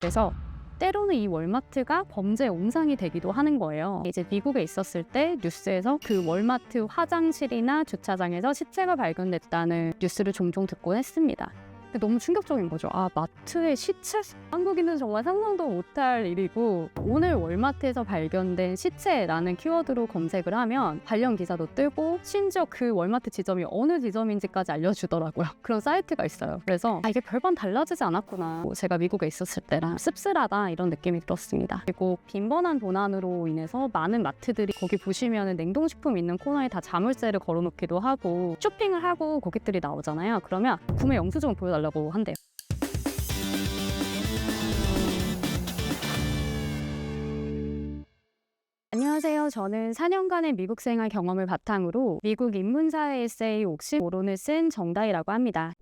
그래서 때로는 이 월마트가 범죄 온상이 되기도 하는 거예요. 이제 미국에 있었을 때 뉴스에서 그 월마트 화장실이나 주차장에서 시체가 발견됐다는 뉴스를 종종 듣곤 했습니다. 근데 너무 충격적인 거죠. 마트에 시체? 한국인은 정말 상상도 못할 일이고, 오늘 월마트에서 발견된 시체라는 키워드로 검색을 하면 관련 기사도 뜨고, 심지어 그 월마트 지점이 어느 지점인지까지 알려주더라고요. 그런 사이트가 있어요. 그래서 이게 별반 달라지지 않았구나. 제가 미국에 있었을 때랑 씁쓸하다 이런 느낌이 들었습니다. 그리고 빈번한 도난으로 인해서 많은 마트들이 거기 보시면 냉동식품 있는 코너에 다 자물쇠를 걸어놓기도 하고, 쇼핑을 하고 고객들이 나오잖아요. 그러면 구매 영수증을 보여달라고 한대요. 안녕하세요. 저는 4년간의 미국 생활 경험을 바탕으로 미국 인문사회 에세이 옥시 모론을 쓴 정다희라고 합니다.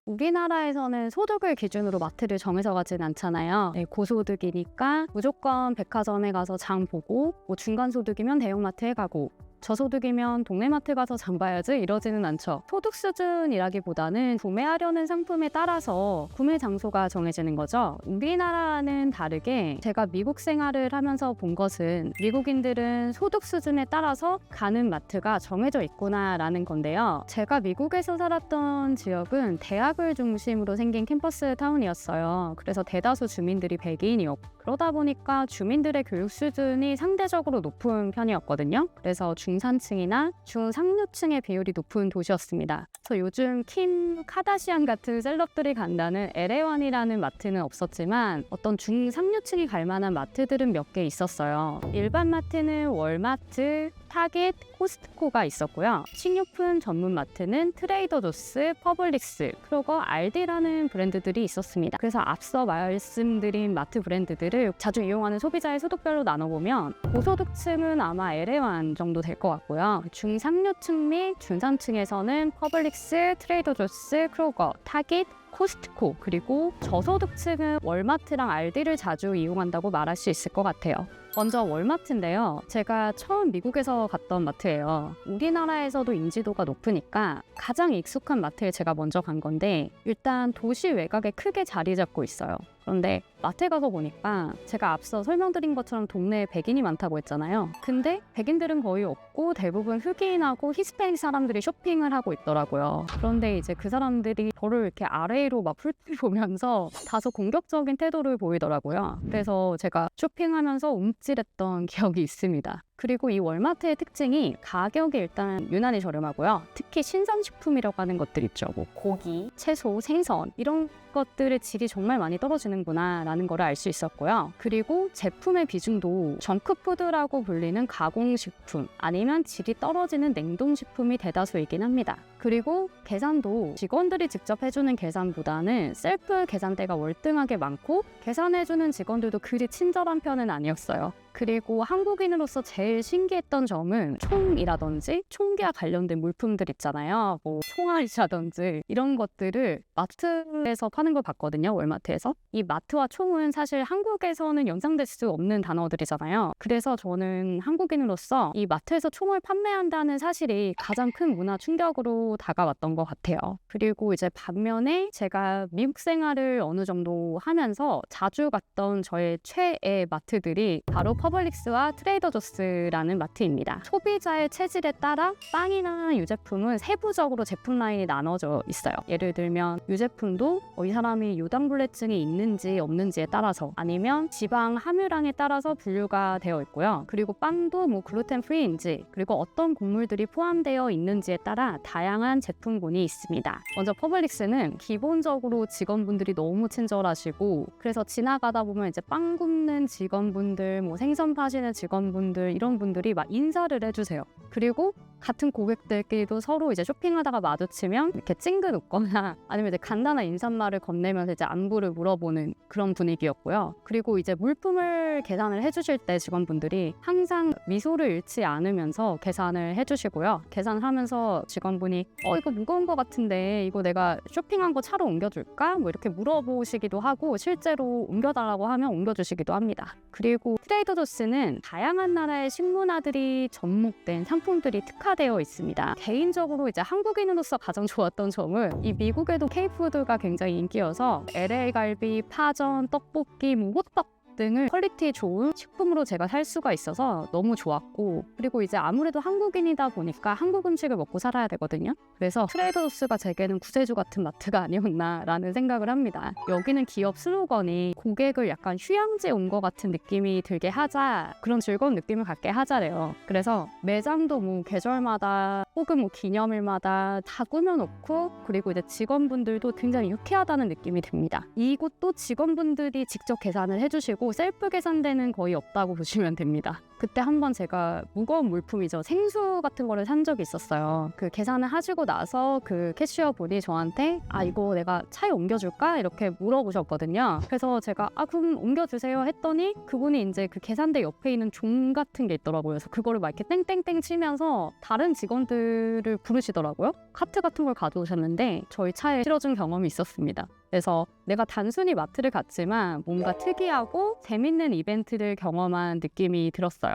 우리나라에서는 소득을 기준으로 마트를 정해서 가진 않잖아요. 고소득이니까 무조건 백화점에 가서 장 보고, 중간소득이면 대형마트에 가고, 저소득이면 동네 마트 가서 장 봐야지 이러지는 않죠. 소득 수준이라기보다는 구매하려는 상품에 따라서 구매 장소가 정해지는 거죠. 우리나라는 다르게 제가 미국 생활을 하면서 본 것은 미국인들은 소득 수준에 따라서 가는 마트가 정해져 있구나라는 건데요. 제가 미국에서 살았던 지역은 대학을 중심으로 생긴 캠퍼스 타운이었어요. 그래서 대다수 주민들이 백인이었고, 그러다 보니까 주민들의 교육 수준이 상대적으로 높은 편이었거든요. 그래서 중산층이나 중상류층의 비율이 높은 도시였습니다. 그래서 요즘 킴 카다시안 같은 셀럽들이 간다는 LA1이라는 마트는 없었지만 어떤 중상류층이 갈 만한 마트들은 몇 개 있었어요. 일반 마트는 월마트, 타겟, 코스트코가 있었고요. 식료품 전문 마트는 트레이더 조스, 퍼블릭스, 크로거, 알디라는 브랜드들이 있었습니다. 그래서 앞서 말씀드린 마트 브랜드들을 자주 이용하는 소비자의 소득별로 나눠보면 고소득층은 아마 LA1 정도 될 것 같고요. 중상류층 및 중산층에서는 퍼블릭스, 트레이더 조스, 크로거, 타겟, 코스트코, 그리고 저소득층은 월마트랑 알디를 자주 이용한다고 말할 수 있을 것 같아요. 먼저 월마트인데요. 제가 처음 미국에서 갔던 마트예요. 우리나라에서도 인지도가 높으니까 가장 익숙한 마트에 제가 먼저 간 건데, 일단 도시 외곽에 크게 자리 잡고 있어요. 그런데 마트에 가서 보니까 제가 앞서 설명드린 것처럼 동네에 백인이 많다고 했잖아요. 근데 백인들은 거의 없고 대부분 흑인하고 히스패닉 사람들이 쇼핑을 하고 있더라고요. 그런데 이제 그 사람들이 저를 이렇게 아래로 막 훑어보면서 다소 공격적인 태도를 보이더라고요. 그래서 제가 쇼핑하면서 움찔했던 기억이 있습니다. 그리고 이 월마트의 특징이 가격이 일단 유난히 저렴하고요. 특히 신선식품이라고 하는 것들 있죠. 뭐 고기, 채소, 생선 이런 것들의 질이 정말 많이 떨어지는구나 라는 걸 알 수 있었고요. 그리고 제품의 비중도 정크푸드라고 불리는 가공식품 아니면 질이 떨어지는 냉동식품이 대다수이긴 합니다. 그리고 계산도 직원들이 직접 해주는 계산보다는 셀프 계산대가 월등하게 많고, 계산해주는 직원들도 그리 친절한 편은 아니었어요. 그리고 한국인으로서 제일 신기했던 점은 총이라든지 총기와 관련된 물품들 있잖아요. 뭐 총알이라든지 이런 것들을 마트에서 파는 걸 봤거든요. 월마트에서. 이 마트와 총은 사실 한국에서는 연상될 수 없는 단어들이잖아요. 그래서 저는 한국인으로서 이 마트에서 총을 판매한다는 사실이 가장 큰 문화 충격으로 다가왔던 것 같아요. 그리고 이제 반면에 제가 미국 생활을 어느 정도 하면서 자주 갔던 저의 최애 마트들이 바로 퍼블릭스와 트레이더 조스라는 마트입니다. 소비자의 체질에 따라 빵이나 유제품은 세부적으로 제품 라인이 나눠져 있어요. 예를 들면 유제품도 이 사람이 요당불내증이 있는지 없는지에 따라서, 아니면 지방 함유량에 따라서 분류가 되어 있고요. 그리고 빵도 뭐 글루텐 프리인지, 그리고 어떤 곡물들이 포함되어 있는지에 따라 다양한 제품군이 있습니다. 먼저 퍼블릭스는 기본적으로 직원분들이 너무 친절하시고, 그래서 지나가다 보면 이제 빵 굽는 직원분들, 뭐 생선 파시는 직원분들, 이런 분들이 막 인사를 해주세요. 그리고 같은 고객들끼리도 서로 이제 쇼핑하다가 마주치면 이렇게 찡긋 웃거나 아니면 이제 간단한 인사말을 건네면서 이제 안부를 물어보는 그런 분위기였고요. 그리고 이제 물품을 계산을 해주실 때 직원분들이 항상 미소를 잃지 않으면서 계산을 해주시고요. 계산을 하면서 직원분이 이거 무거운 거 같은데 이거 내가 쇼핑한 거 차로 옮겨줄까? 뭐 이렇게 물어보시기도 하고, 실제로 옮겨달라고 하면 옮겨주시기도 합니다. 그리고 트레이더 조스는 다양한 나라의 식문화들이 접목된 상품들이 특화 특화되어 있습니다. 개인적으로 이제 한국인으로서 가장 좋았던 점은 이 미국에도 K푸드가 굉장히 인기여서 LA 갈비, 파전, 떡볶이, 뭐 호떡 등을 퀄리티 좋은 식품으로 제가 살 수가 있어서 너무 좋았고, 그리고 이제 아무래도 한국인이다 보니까 한국 음식을 먹고 살아야 되거든요. 그래서 트레이더조스가 제게는 구세주 같은 마트가 아니었나라는 생각을 합니다. 여기는 기업 슬로건이 고객을 약간 휴양지에 온 것 같은 느낌이 들게 하자, 그런 즐거운 느낌을 갖게 하자래요. 그래서 매장도 뭐 계절마다 혹은 뭐 기념일마다 다 꾸며놓고, 그리고 이제 직원분들도 굉장히 유쾌하다는 느낌이 듭니다. 이곳도 직원분들이 직접 계산을 해주시고 셀프 계산대는 거의 없다고 보시면 됩니다. 그때 한번 제가 무거운 물품이죠, 생수 같은 거를 산 적이 있었어요. 그 계산을 하시고 나서 그 캐시어분이 저한테 이거 내가 차에 옮겨줄까? 이렇게 물어보셨거든요. 그래서 제가 그럼 옮겨주세요 했더니 그분이 이제 그 계산대 옆에 있는 종 같은 게 있더라고요. 그래서 그거를 막 이렇게 땡땡땡 치면서 다른 직원들을 부르시더라고요. 카트 같은 걸 가져오셨는데 저희 차에 실어준 경험이 있었습니다. 그래서 내가 단순히 마트를 갔지만 뭔가 특이하고 재밌는 이벤트를 경험한 느낌이 들었어요.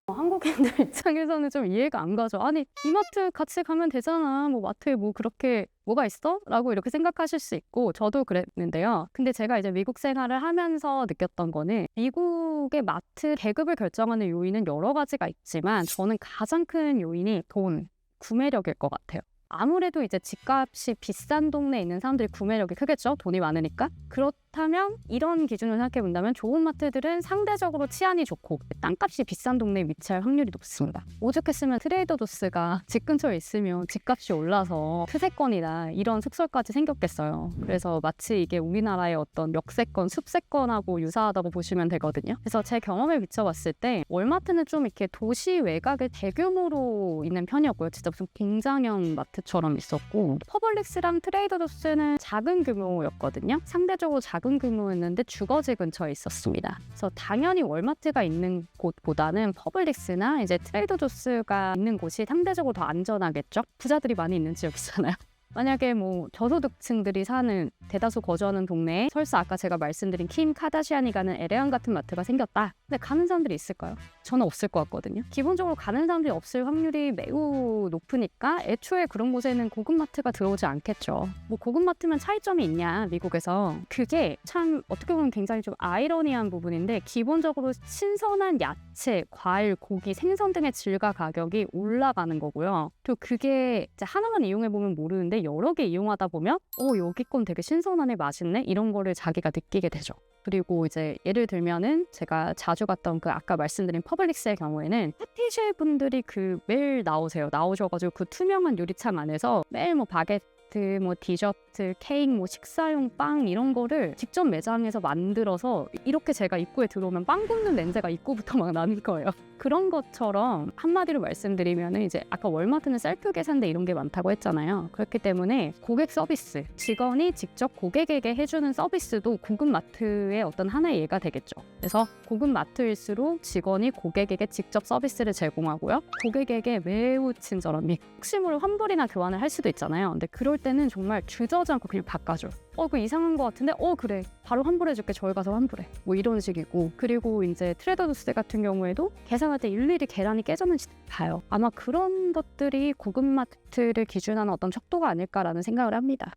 한국인들 입장에서는 좀 이해가 안 가죠. 아니, 이마트 같이 가면 되잖아. 뭐 마트에 뭐 그렇게 뭐가 있어? 라고 이렇게 생각하실 수 있고, 저도 그랬는데요. 근데 제가 이제 미국 생활을 하면서 느꼈던 거는, 미국의 마트 계급을 결정하는 요인은 여러 가지가 있지만 저는 가장 큰 요인이 돈, 구매력일 것 같아요. 아무래도 이제 집값이 비싼 동네에 있는 사람들이 구매력이 크겠죠? 돈이 많으니까. 그렇다면 이런 기준을 생각해 본다면 좋은 마트들은 상대적으로 치안이 좋고 땅값이 비싼 동네에 위치할 확률이 높습니다. 오죽했으면 트레이더조스가 집 근처에 있으면 집값이 올라서 트세권이나 이런 속설까지 생겼겠어요. 그래서 마치 이게 우리나라의 어떤 역세권, 숲세권하고 유사하다고 보시면 되거든요. 그래서 제 경험에 비춰봤을 때 월마트는 좀 이렇게 도시 외곽에 대규모로 있는 편이었고요. 진짜 무슨 공장형 마트처럼 있었고, 퍼블릭스랑 트레이더조스는 작은 규모였거든요. 상대적으로 작은 규모였는데 주거지 근처에 있었습니다. 그래서 당연히 월마트가 있는 곳보다는 퍼블릭스나 이제 트레이더조스가 있는 곳이 상대적으로 더 안전하겠죠. 부자들이 많이 있는 지역이잖아요. 만약에 뭐 저소득층들이 사는, 대다수 거주하는 동네에 설사 아까 제가 말씀드린 킴 카다시안이 가는 에레안 같은 마트가 생겼다. 근데 가는 사람들이 있을까요? 저는 없을 것 같거든요. 기본적으로 가는 사람들이 없을 확률이 매우 높으니까 애초에 그런 곳에는 고급 마트가 들어오지 않겠죠. 뭐 고급 마트면 차이점이 있냐, 미국에서. 그게 참 어떻게 보면 굉장히 좀 아이러니한 부분인데, 기본적으로 신선한 야채, 과일, 고기, 생선 등의 질과 가격이 올라가는 거고요. 또 그게 이제 하나만 이용해보면 모르는데 여러 개 이용하다 보면 여기 건 되게 신선하네, 맛있네, 이런 거를 자기가 느끼게 되죠. 그리고 이제 예를 들면은 제가 자주 갔던 그 아까 말씀드린 퍼블릭스의 경우에는 파티셰 분들이 그 매일 나오셔가지고 그 투명한 유리창 안에서 매일 뭐 바게트, 뭐 디저트, 케이크, 뭐 식사용 빵 이런 거를 직접 매장에서 만들어서, 이렇게 제가 입구에 들어오면 빵 굽는 냄새가 입구부터 막 나는 거예요. 그런 것처럼 한마디로 말씀드리면 이제 아까 월마트는 셀프 계산대 이런 게 많다고 했잖아요. 그렇기 때문에 고객 서비스, 직원이 직접 고객에게 해주는 서비스도 고급 마트의 어떤 하나의 예가 되겠죠. 그래서 고급 마트일수록 직원이 고객에게 직접 서비스를 제공하고요. 고객에게 매우 친절함이, 혹시 모를 환불이나 교환을 할 수도 있잖아요. 근데 그럴 때는 정말 주저하지 않고 그냥 바꿔줘. 그거 이상한 거 같은데? 그래. 바로 환불해줄게. 저희 가서 환불해. 뭐 이런 식이고. 그리고 이제 트레이더조스 같은 경우에도 계산할 때 일일이 계란이 깨졌는지 봐요. 아마 그런 것들이 고급 마트를 기준하는 어떤 척도가 아닐까라는 생각을 합니다.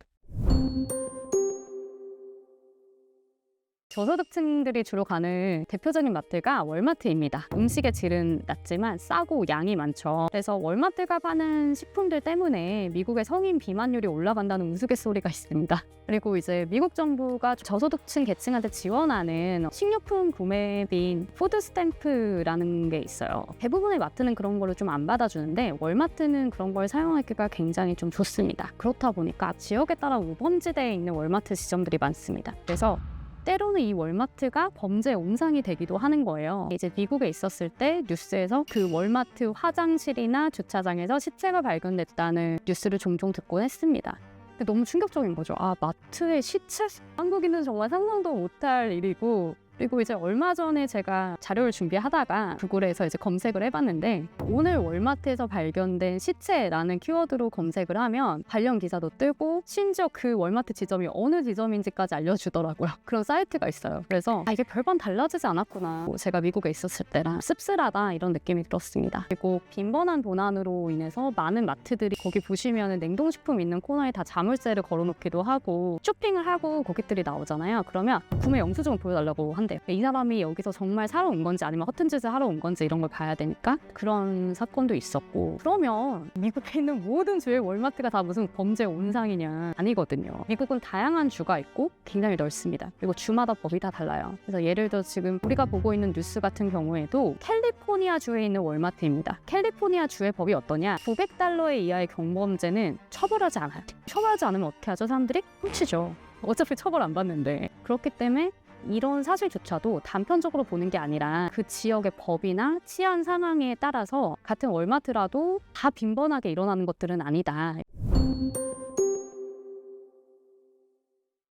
저소득층들이 주로 가는 대표적인 마트가 월마트입니다. 음식의 질은 낮지만 싸고 양이 많죠. 그래서 월마트가 파는 식품들 때문에 미국의 성인 비만율이 올라간다는 우스갯소리가 있습니다. 그리고 이제 미국 정부가 저소득층 계층한테 지원하는 식료품 구매비인 푸드 스탬프라는 게 있어요. 대부분의 마트는 그런 거를 좀 안 받아주는데 월마트는 그런 걸 사용하기가 굉장히 좀 좋습니다. 그렇다 보니까 지역에 따라 우범지대에 있는 월마트 지점들이 많습니다. 그래서 때로는 이 월마트가 범죄 온상이 되기도 하는 거예요. 이제 미국에 있었을 때 뉴스에서 그 월마트 화장실이나 주차장에서 시체가 발견됐다는 뉴스를 종종 듣곤 했습니다. 근데 너무 충격적인 거죠. 마트에 시체? 한국인은 정말 상상도 못할 일이고, 그리고 이제 얼마 전에 제가 자료를 준비하다가 구글에서 이제 검색을 해봤는데 오늘 월마트에서 발견된 시체라는 키워드로 검색을 하면 관련 기사도 뜨고 심지어 그 월마트 지점이 어느 지점인지까지 알려주더라고요. 그런 사이트가 있어요. 그래서 이게 별반 달라지지 않았구나. 제가 미국에 있었을 때랑 씁쓸하다 이런 느낌이 들었습니다. 그리고 빈번한 도난으로 인해서 많은 마트들이 거기 보시면 냉동식품 있는 코너에 다 자물쇠를 걸어놓기도 하고 쇼핑을 하고 고객들이 나오잖아요. 그러면 구매 영수증을 보여달라고 한대요. 이 사람이 여기서 정말 사러 온 건지 아니면 허튼 짓을 하러 온 건지 이런 걸 봐야 되니까 그런 사건도 있었고 그러면 미국에 있는 모든 주의 월마트가 다 무슨 범죄 온상이냐 아니거든요. 미국은 다양한 주가 있고 굉장히 넓습니다. 그리고 주마다 법이 다 달라요. 그래서 예를 들어 지금 우리가 보고 있는 뉴스 같은 경우에도 캘리포니아 주에 있는 월마트입니다. 캘리포니아 주의 법이 어떠냐? $900 이하의 경범죄는 처벌하지 않아요. 처벌하지 않으면 어떻게 하죠? 사람들이 훔치죠. 어차피 처벌 안 받는데. 그렇기 때문에 이런 사실조차도 단편적으로 보는 게 아니라 그 지역의 법이나 치안 상황에 따라서 같은 월마트라도 다 빈번하게 일어나는 것들은 아니다.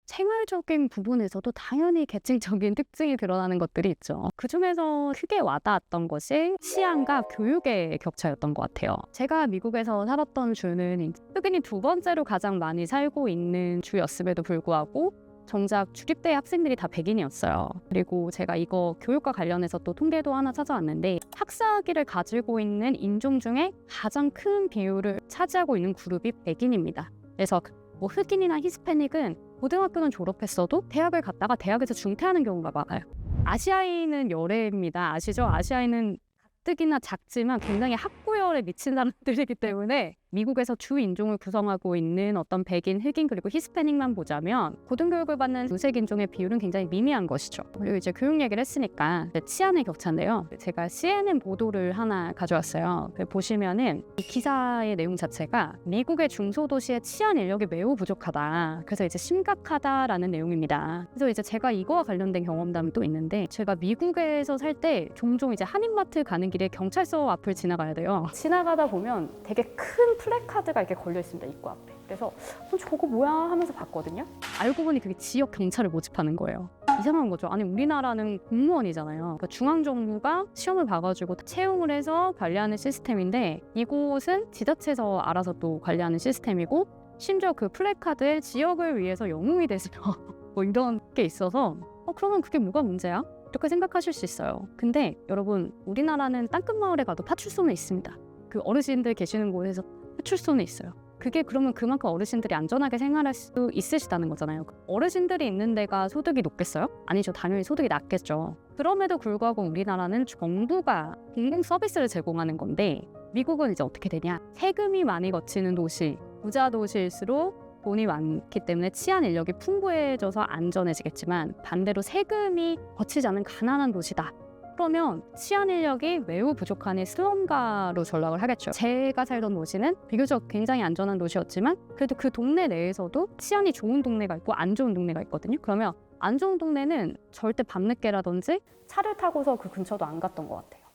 생활적인 부분에서도 당연히 계층적인 특징이 드러나는 것들이 있죠. 그중에서 크게 와닿았던 것이 치안과 교육의 격차였던 것 같아요. 제가 미국에서 살았던 주는 흑인이 두 번째로 가장 많이 살고 있는 주였음에도 불구하고 정작 주립대 학생들이 다 백인이었어요. 그리고 제가 이거 교육과 관련해서 또 통계도 하나 찾아왔는데 학사학위를 가지고 있는 인종 중에 가장 큰 비율을 차지하고 있는 그룹이 백인입니다. 그래서 뭐 흑인이나 히스패닉은 고등학교는 졸업했어도 대학을 갔다가 대학에서 중퇴하는 경우가 많아요. 아시아인은 열애입니다. 아시죠? 아시아인은 가뜩이나 작지만 굉장히 학구열에 미친 사람들이기 때문에 미국에서 주 인종을 구성하고 있는 어떤 백인, 흑인 그리고 히스패닉만 보자면 고등교육을 받는 무색 인종의 비율은 굉장히 미미한 것이죠. 그리고 이제 교육 얘기를 했으니까 치안의 격차인데요. 제가 CNN 보도를 하나 가져왔어요. 보시면은 이 기사의 내용 자체가 미국의 중소도시의 치안 인력이 매우 부족하다. 그래서 이제 심각하다라는 내용입니다. 그래서 이제 제가 이거와 관련된 경험담이 또 있는데 제가 미국에서 살 때 종종 이제 한인마트 가는 길에 경찰서 앞을 지나가야 돼요. 지나가다 보면 되게 큰 플래카드가 이렇게 걸려 있습니다. 입구 앞에. 그래서 저거 뭐야 하면서 봤거든요. 알고 보니 그게 지역 경찰을 모집하는 거예요. 이상한 거죠. 아니 우리나라는 공무원이잖아요. 그러니까 중앙정부가 시험을 봐가지고 채용을 해서 관리하는 시스템인데 이곳은 지자체에서 알아서 또 관리하는 시스템이고 심지어 그 플래카드에 지역을 위해서 영웅이 되시면 뭐 이런 게 있어서 그러면 그게 뭐가 문제야? 이렇게 생각하실 수 있어요. 근데 여러분 우리나라는 땅끝마을에 가도 파출소는 있습니다. 그 어르신들 계시는 곳에서 파출소는 있어요. 그게 그러면 그만큼 어르신들이 안전하게 생활할 수 있으시다는 거잖아요. 어르신들이 있는 데가 소득이 높겠어요? 아니죠. 당연히 소득이 낮겠죠. 그럼에도 불구하고 우리나라는 정부가 공공 서비스를 제공하는 건데 미국은 이제 어떻게 되냐? 세금이 많이 거치는 도시, 부자 도시일수록 돈이 많기 때문에 치안 인력이 풍부해져서 안전해지겠지만 반대로 세금이 거치지 않은 가난한 도시다. 그러면 치안 인력이 매우 부족하니 슬럼가로 전락을 하겠죠. 제가 살던 도시는 비교적 굉장히 안전한 도시였지만 그래도 그 동네 내에서도 치안이 좋은 동네가 있고 안 좋은 동네가 있거든요. 그러면 안 좋은 동네는 절대 밤늦게라든지 차를 타고서 그 근처도 안 갔던 것 같아요.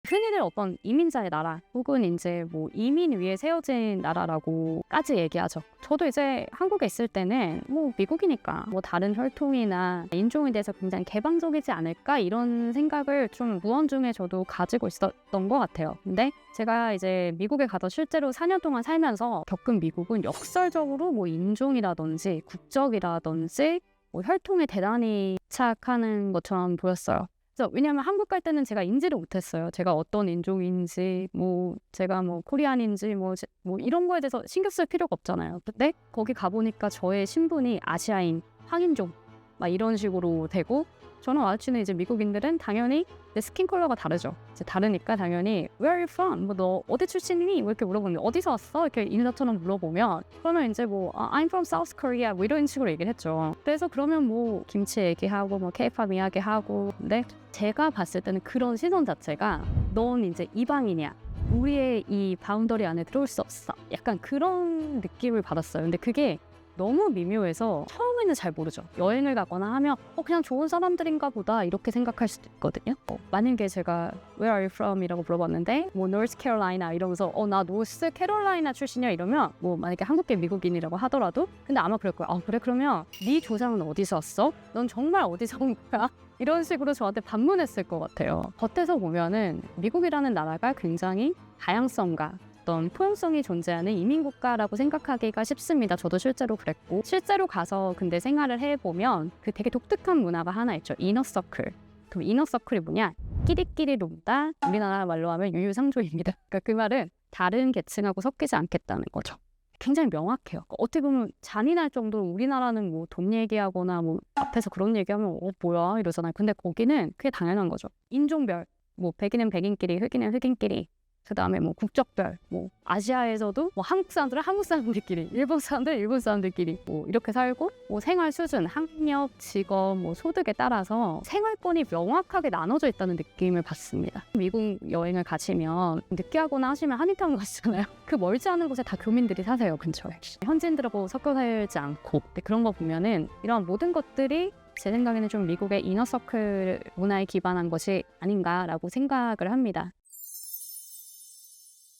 흔히들 어떤 이민자의 나라 혹은 이제 뭐 이민 위에 세워진 나라라고까지 얘기하죠. 저도 이제 한국에 있을 때는 뭐 미국이니까 뭐 다른 혈통이나 인종에 대해서 굉장히 개방적이지 않을까 이런 생각을 좀 무언중에 저도 가지고 있었던 것 같아요. 근데 제가 이제 미국에 가서 실제로 4년 동안 살면서 겪은 미국은 역설적으로 뭐 인종이라든지 국적이라든지 뭐 혈통에 대단히 집착하는 것처럼 보였어요. 왜냐하면 한국 갈 때는 제가 인지를 못했어요. 제가 어떤 인종인지, 뭐 제가 뭐 코리안인지, 뭐 이런 거에 대해서 신경 쓸 필요가 없잖아요. 근데 거기 가보니까 저의 신분이 아시아인, 황인종 막 이런 식으로 되고 저는 와치는 이제 미국인들은 당연히 내 스킨 컬러가 다르죠. 이제 다르니까 당연히 Where are you from? 뭐 너 어디 출신이니? 뭐 이렇게 물어보면 어디서 왔어? 이렇게 인사처럼 물어보면 그러면 이제 뭐 I'm from South Korea 뭐 이런 식으로 얘기를 했죠. 그래서 그러면 뭐 김치 얘기하고 뭐 K-pop 이야기하고 근데 제가 봤을 때는 그런 시선 자체가 넌 이제 이방인이야. 우리의 이 바운더리 안에 들어올 수 없어. 약간 그런 느낌을 받았어요. 근데 그게 너무 미묘해서 처음에는 잘 모르죠. 여행을 가거나 하면 그냥 좋은 사람들인가 보다 이렇게 생각할 수도 있거든요. 만약에 제가 Where are you from? 이라고 물어봤는데 뭐 North Carolina 이러면서 나 노스 캐롤라이나 출신이야 이러면 뭐 만약에 한국계 미국인이라고 하더라도 근데 아마 그럴 거예요. 그래 그러면 네 조상은 어디서 왔어? 넌 정말 어디서 온 거야? 이런 식으로 저한테 반문했을 것 같아요. 겉에서 보면은 미국이라는 나라가 굉장히 다양성과 어떤 포용성이 존재하는 이민국가라고 생각하기가 쉽습니다. 저도 실제로 그랬고 실제로 가서 근데 생활을 해보면 그 되게 독특한 문화가 하나 있죠. 이너서클. 그럼 이너서클이 뭐냐? 끼리끼리 논다. 우리나라 말로 하면 유유상종입니다. 그러니까 그 말은 다른 계층하고 섞이지 않겠다는 거죠. 굉장히 명확해요. 어떻게 보면 잔인할 정도로 우리나라는 뭐 돈 얘기하거나 뭐 앞에서 그런 얘기하면 뭐야 이러잖아요. 근데 거기는 그게 당연한 거죠. 인종별, 뭐 백인은 백인끼리, 흑인은 흑인끼리, 그 다음에 뭐 국적별, 뭐 아시아에서도 뭐 한국 사람들은 한국 사람들끼리, 일본 사람들은 일본 사람들끼리 뭐 이렇게 살고 뭐 생활 수준, 학력, 직업, 뭐 소득에 따라서 생활권이 명확하게 나눠져 있다는 느낌을 받습니다. 미국 여행을 가시면 느끼하거나 하시면 한인타운 가시잖아요. 그 멀지 않은 곳에 다 교민들이 사세요, 근처에. 현지인들하고 섞여 살지 않고. 근데 그런 거 보면은 이런 모든 것들이 제 생각에는 좀 미국의 이너서클 문화에 기반한 것이 아닌가라고 생각을 합니다.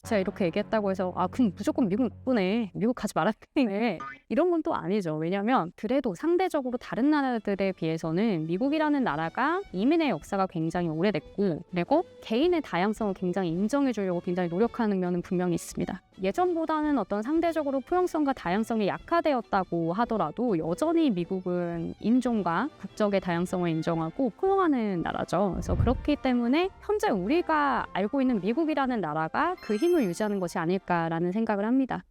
제가 이렇게 얘기했다고 해서 그럼 무조건 미국 나쁘네, 미국 가지 말아야 되네, 이런 건 또 아니죠. 왜냐하면 그래도 상대적으로 다른 나라들에 비해서는 미국이라는 나라가 이민의 역사가 굉장히 오래됐고 그리고 개인의 다양성을 굉장히 인정해 주려고 굉장히 노력하는 면은 분명히 있습니다. 예전보다는 어떤 상대적으로 포용성과 다양성이 약화되었다고 하더라도 여전히 미국은 인종과 국적의 다양성을 인정하고 포용하는 나라죠. 그래서 그렇기 때문에 현재 우리가 알고 있는 미국이라는 나라가 그 힘을 유지하는 것이 아닐까라는 생각을 합니다.